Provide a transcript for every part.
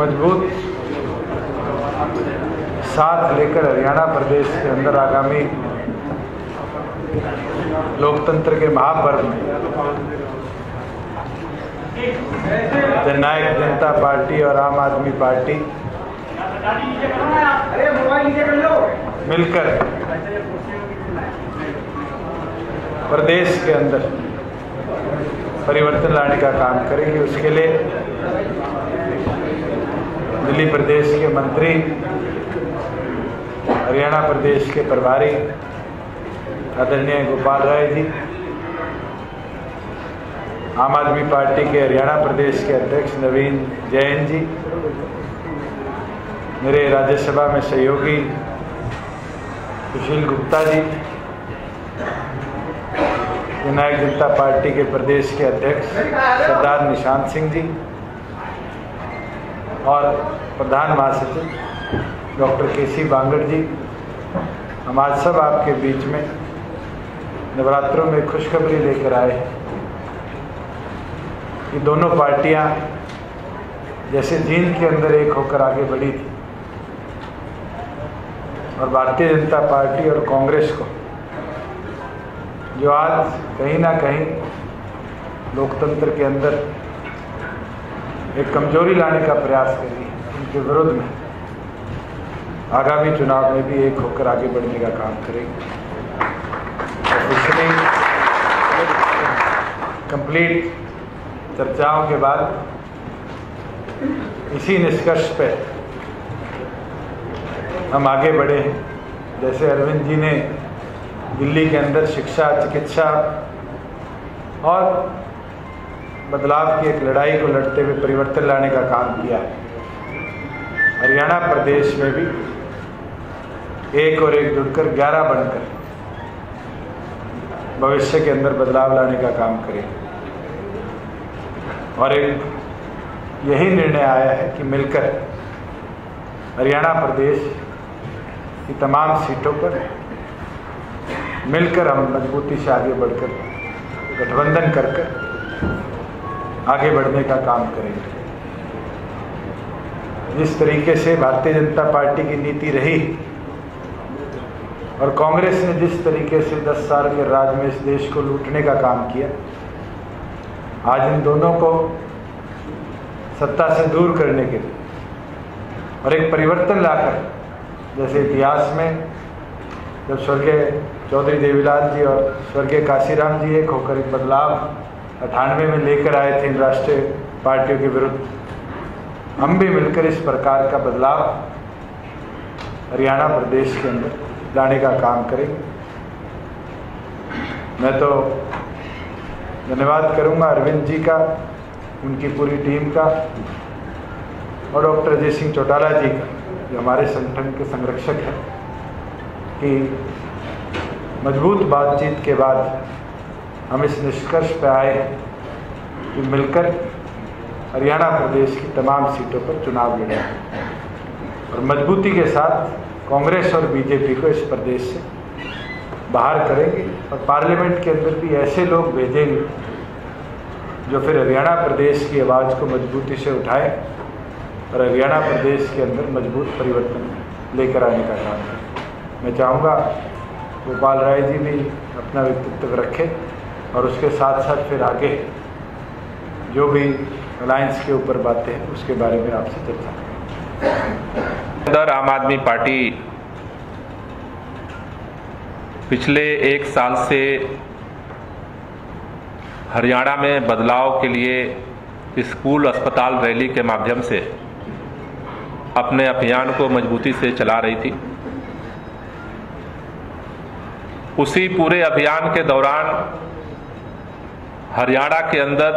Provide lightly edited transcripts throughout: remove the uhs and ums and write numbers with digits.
मजबूत साथ लेकर हरियाणा प्रदेश के अंदर आगामी लोकतंत्र के महापर्व में जननायक जनता पार्टी और आम आदमी पार्टी मिलकर प्रदेश के अंदर परिवर्तन लाने का काम करेंगे। उसके लिए दिल्ली प्रदेश के मंत्री, हरियाणा प्रदेश के प्रभारी आदरणीय गोपाल राय जी, आम आदमी पार्टी के हरियाणा प्रदेश के अध्यक्ष नवीन जैन जी, मेरे राज्यसभा में सहयोगी सुशील गुप्ता जी, जननायक जनता पार्टी के प्रदेश के अध्यक्ष सरदार निशांत सिंह जी और प्रधान महासचिव डॉक्टर केसी बांगड़ जी, हम आज सब आपके बीच में नवरात्रों में खुशखबरी लेकर आए हैं कि दोनों पार्टियां जैसे जींद के अंदर एक होकर आगे बढ़ी थी और भारतीय जनता पार्टी और कांग्रेस को जो आज कहीं ना कहीं लोकतंत्र के अंदर एक कमजोरी लाने का प्रयास कर रही है, उनके विरोध में आगामी चुनाव में भी एक होकर आगे बढ़ने का काम करेंगे। पिछली कंप्लीट चर्चाओं के बाद इसी निष्कर्ष पे हम आगे बढ़े हैं। जैसे अरविंद जी ने दिल्ली के अंदर शिक्षा, चिकित्सा और बदलाव की एक लड़ाई को लड़ते हुए परिवर्तन लाने का काम किया है, हरियाणा प्रदेश में भी एक और एक जुड़कर 11 बनकर भविष्य के अंदर बदलाव लाने का काम करेंगे। और एक यही निर्णय आया है कि मिलकर हरियाणा प्रदेश की तमाम सीटों पर मिलकर हम मजबूती से आगे बढ़कर गठबंधन कर आगे बढ़ने का काम करेंगे। जिस तरीके से भारतीय जनता पार्टी की नीति रही और कांग्रेस ने जिस तरीके से 10 साल के राज में इस देश को लूटने का काम किया, आज इन दोनों को सत्ता से दूर करने के लिए और एक परिवर्तन लाकर, जैसे इतिहास में जब स्वर्गीय चौधरी देवीलाल जी और स्वर्गीय काशीराम जी एक होकर एक बदलाव 98 में लेकर आए थे इन राष्ट्रीय पार्टियों के विरुद्ध, हम भी मिलकर इस प्रकार का बदलाव हरियाणा प्रदेश के अंदर लाने का काम करेंगे। मैं तो धन्यवाद करूंगा अरविंद जी का, उनकी पूरी टीम का और डॉक्टर अजय सिंह चौटाला जी का, जो हमारे संगठन के संरक्षक हैं, कि मजबूत बातचीत के बाद हम इस निष्कर्ष पर आए कि मिलकर हरियाणा प्रदेश की तमाम सीटों पर चुनाव लड़ेंगे और मजबूती के साथ कांग्रेस और बीजेपी को इस प्रदेश से बाहर करेंगे और पार्लियामेंट के अंदर भी ऐसे लोग भेजेंगे जो फिर हरियाणा प्रदेश की आवाज़ को मजबूती से उठाए और हरियाणा प्रदेश के अंदर मजबूत परिवर्तन लेकर आने का काम करें। मैं चाहूँगा गोपाल राय जी भी अपना व्यक्तित्व रखें और उसके साथ साथ फिर आगे जो भी अलायंस के ऊपर बातें हैं उसके बारे में आपसे चर्चा करें। अंदर आम आदमी पार्टी पिछले 1 साल से हरियाणा में बदलाव के लिए स्कूल अस्पताल रैली के माध्यम से अपने अभियान को मजबूती से चला रही थी। उसी पूरे अभियान के दौरान हरियाणा के अंदर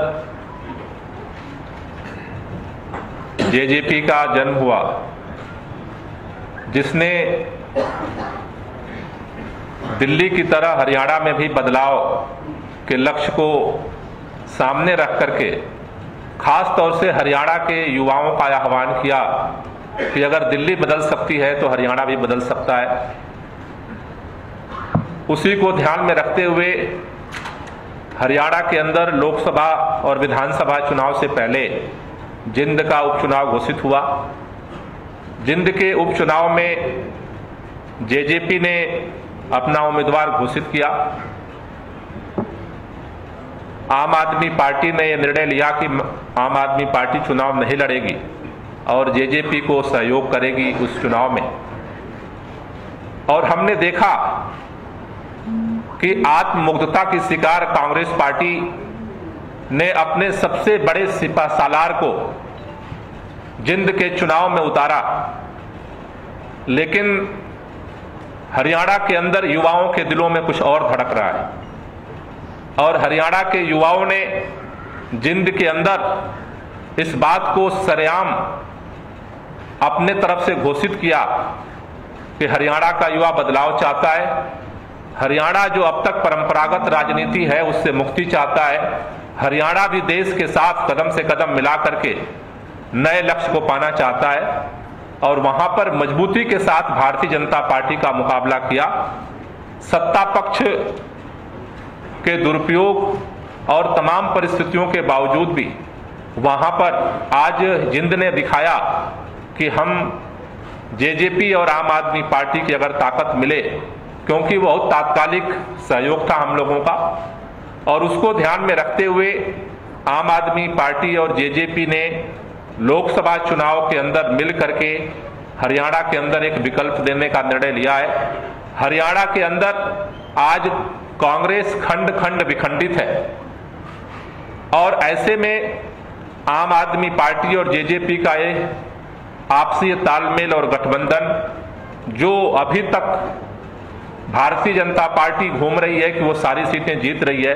जेजेपी का जन्म हुआ, जिसने दिल्ली की तरह हरियाणा में भी बदलाव के लक्ष्य को सामने रख करके खास तौर से हरियाणा के युवाओं का आह्वान किया कि अगर दिल्ली बदल सकती है तो हरियाणा भी बदल सकता है। उसी को ध्यान में रखते हुए हरियाणा के अंदर लोकसभा और विधानसभा चुनाव से पहले जिंद का उपचुनाव घोषित हुआ। जिंद के उपचुनाव में जेजेपी ने अपना उम्मीदवार घोषित किया। आम आदमी पार्टी ने यह निर्णय लिया कि आम आदमी पार्टी चुनाव नहीं लड़ेगी और जेजेपी को सहयोग करेगी उस चुनाव में। और हमने देखा कि आत्ममुग्धता की शिकार कांग्रेस पार्टी ने अपने सबसे बड़े सिपह सालार को जिंद के चुनाव में उतारा, लेकिन हरियाणा के अंदर युवाओं के दिलों में कुछ और धड़क रहा है और हरियाणा के युवाओं ने जिंद के अंदर इस बात को सरेआम अपने तरफ से घोषित किया कि हरियाणा का युवा बदलाव चाहता है। हरियाणा जो अब तक परंपरागत राजनीति है उससे मुक्ति चाहता है। हरियाणा भी देश के साथ कदम से कदम मिला करके नए लक्ष्य को पाना चाहता है और वहां पर मजबूती के साथ भारतीय जनता पार्टी का मुकाबला किया। सत्ता पक्ष के दुरुपयोग और तमाम परिस्थितियों के बावजूद भी वहां पर आज जिंद ने दिखाया कि हम जेजेपी और आम आदमी पार्टी की अगर ताकत मिले, क्योंकि बहुत तात्कालिक सहयोग था हम लोगों का, और उसको ध्यान में रखते हुए आम आदमी पार्टी और जेजेपी ने लोकसभा चुनाव के अंदर मिल करके हरियाणा के अंदर एक विकल्प देने का निर्णय लिया है। हरियाणा के अंदर आज कांग्रेस खंड खंड विखंडित है और ऐसे में आम आदमी पार्टी और जेजेपी का ये आपसी तालमेल और गठबंधन जो अभी तक भारतीय जनता पार्टी घूम रही है कि वो सारी सीटें जीत रही है,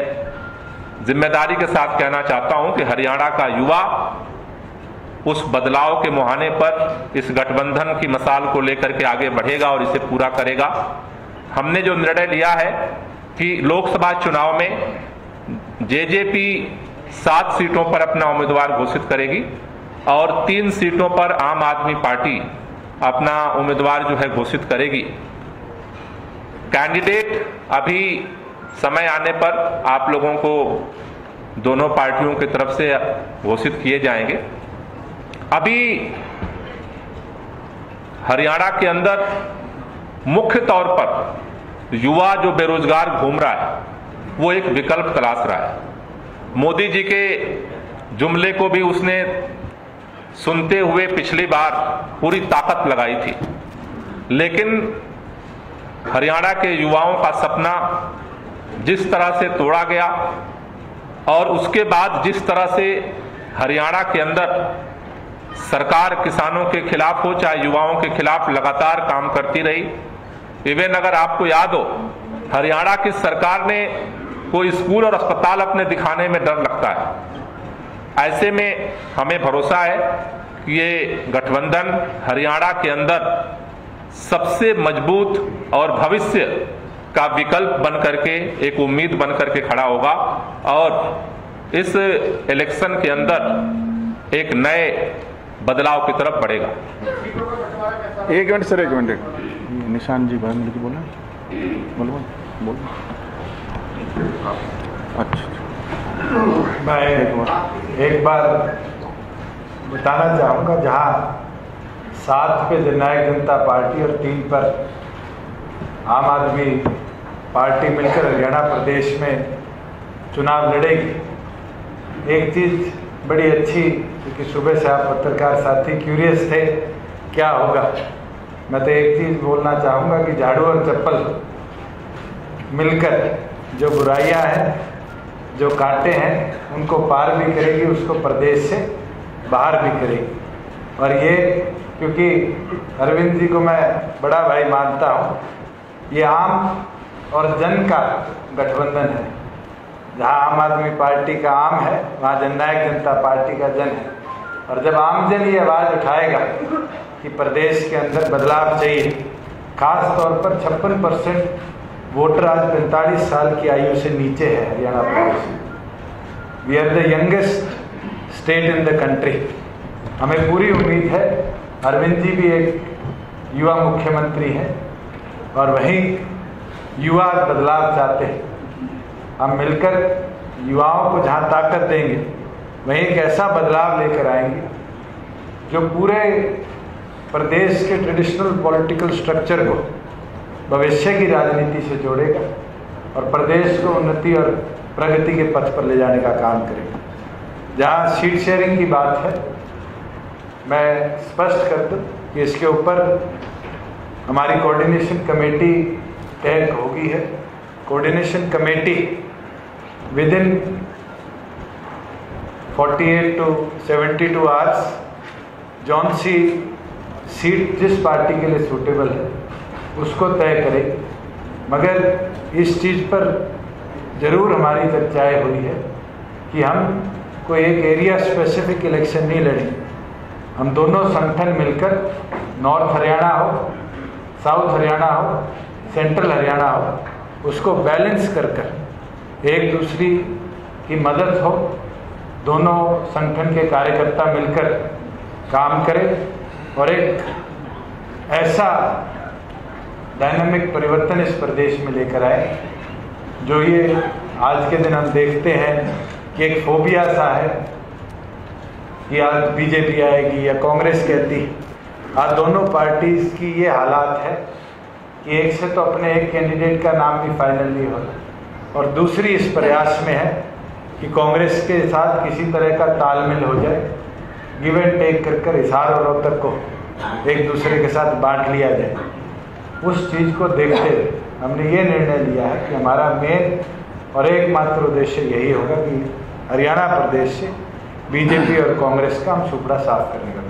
जिम्मेदारी के साथ कहना चाहता हूं कि हरियाणा का युवा उस बदलाव के मुहाने पर इस गठबंधन की मिसाल को लेकर के आगे बढ़ेगा और इसे पूरा करेगा। हमने जो निर्णय लिया है कि लोकसभा चुनाव में जेजेपी 7 सीटों पर अपना उम्मीदवार घोषित करेगी और 3 सीटों पर आम आदमी पार्टी अपना उम्मीदवार जो है घोषित करेगी। कैंडिडेट अभी समय आने पर आप लोगों को दोनों पार्टियों की तरफ से घोषित किए जाएंगे। अभी हरियाणा के अंदर मुख्य तौर पर युवा जो बेरोजगार घूम रहा है वो एक विकल्प तलाश रहा है। मोदी जी के जुमले को भी उसने सुनते हुए पिछली बार पूरी ताकत लगाई थी, लेकिन हरियाणा के युवाओं का सपना जिस तरह से तोड़ा गया और उसके बाद जिस तरह से हरियाणा के अंदर सरकार किसानों के खिलाफ हो चाहे युवाओं के खिलाफ लगातार काम करती रही। इवन अगर आपको याद हो, हरियाणा की सरकार ने कोई स्कूल और अस्पताल अपने दिखाने में डर लगता है। ऐसे में हमें भरोसा है कि ये गठबंधन हरियाणा के अंदर सबसे मजबूत और भविष्य का विकल्प बन करके एक उम्मीद बन करके खड़ा होगा और इस इलेक्शन के अंदर एक नए बदलाव की तरफ बढ़ेगा। एक मिनट सर, एक मिनट। निशान जी भाई मिलकर बोला, बोलो बोलो। अच्छा, मैं एक बार बताना चाहूँगा, जहाँ 7 पे जननायक जनता पार्टी और 3 पर आम आदमी पार्टी मिलकर हरियाणा प्रदेश में चुनाव लड़ेगी। एक चीज़ बड़ी अच्छी, क्योंकि सुबह से आप पत्रकार साथी क्यूरियस थे क्या होगा, मैं तो एक चीज़ बोलना चाहूँगा कि झाड़ू और चप्पल मिलकर जो बुराइयां हैं, जो कांटे हैं, उनको पार भी करेगी, उसको प्रदेश से बाहर भी करेगी। और ये क्योंकि अरविंद जी को मैं बड़ा भाई मानता हूँ, ये आम और जन का गठबंधन है। जहाँ आम आदमी पार्टी का आम है, वहाँ जननायक जनता पार्टी का जन है। और जब आम जन ये आवाज़ उठाएगा कि प्रदेश के अंदर बदलाव चाहिए, खास तौर पर 56% वोटर आज 45 साल की आयु से नीचे है हरियाणा प्रदेश में। We are the youngest state in the country. हमें पूरी उम्मीद है, अरविंद जी भी एक युवा मुख्यमंत्री हैं और वहीं युवा बदलाव चाहते हैं। हम मिलकर युवाओं को जहाँ ताकत देंगे, वहीं एक ऐसा बदलाव लेकर आएंगे जो पूरे प्रदेश के ट्रेडिशनल पॉलिटिकल स्ट्रक्चर को भविष्य की राजनीति से जोड़ेगा और प्रदेश को उन्नति और प्रगति के पथ पर ले जाने का काम करेगा। जहाँ सीट शेयरिंग की बात है, मैं स्पष्ट कर दूं कि इसके ऊपर हमारी कोऑर्डिनेशन कमेटी तय होगी है। Coordination committee with in 48 to 72 hours जौन सी सीट जिस पार्टी के लिए सूटेबल है उसको तय करेगी। मगर इस चीज़ पर ज़रूर हमारी चर्चाएं हुई है कि हम कोई एक एरिया स्पेसिफिक इलेक्शन नहीं लड़ेंगे। हम दोनों संगठन मिलकर नॉर्थ हरियाणा हो, साउथ हरियाणा हो, सेंट्रल हरियाणा हो, उसको बैलेंस कर कर एक दूसरी की मदद हो, दोनों संगठन के कार्यकर्ता मिलकर काम करें और एक ऐसा डायनामिक परिवर्तन इस प्रदेश में लेकर आए जो ये आज के दिन हम देखते हैं कि एक फोबिया सा है कि आज बीजेपी आएगी या कांग्रेस कहती। आज दोनों पार्टीज की ये हालात है कि एक से तो अपने एक कैंडिडेट का नाम भी फाइनल नहीं होता और दूसरी इस प्रयास में है कि कांग्रेस के साथ किसी तरह का तालमेल हो जाए, गिव एंड टेक कर हिसार और रोहतक को एक दूसरे के साथ बांट लिया जाए। उस चीज़ को देखते हुए हमने ये निर्णय लिया है कि हमारा मेन और एकमात्र उद्देश्य यही होगा कि हरियाणा प्रदेश से बीजेपी और कांग्रेस का हम सुपड़ा साफ करने का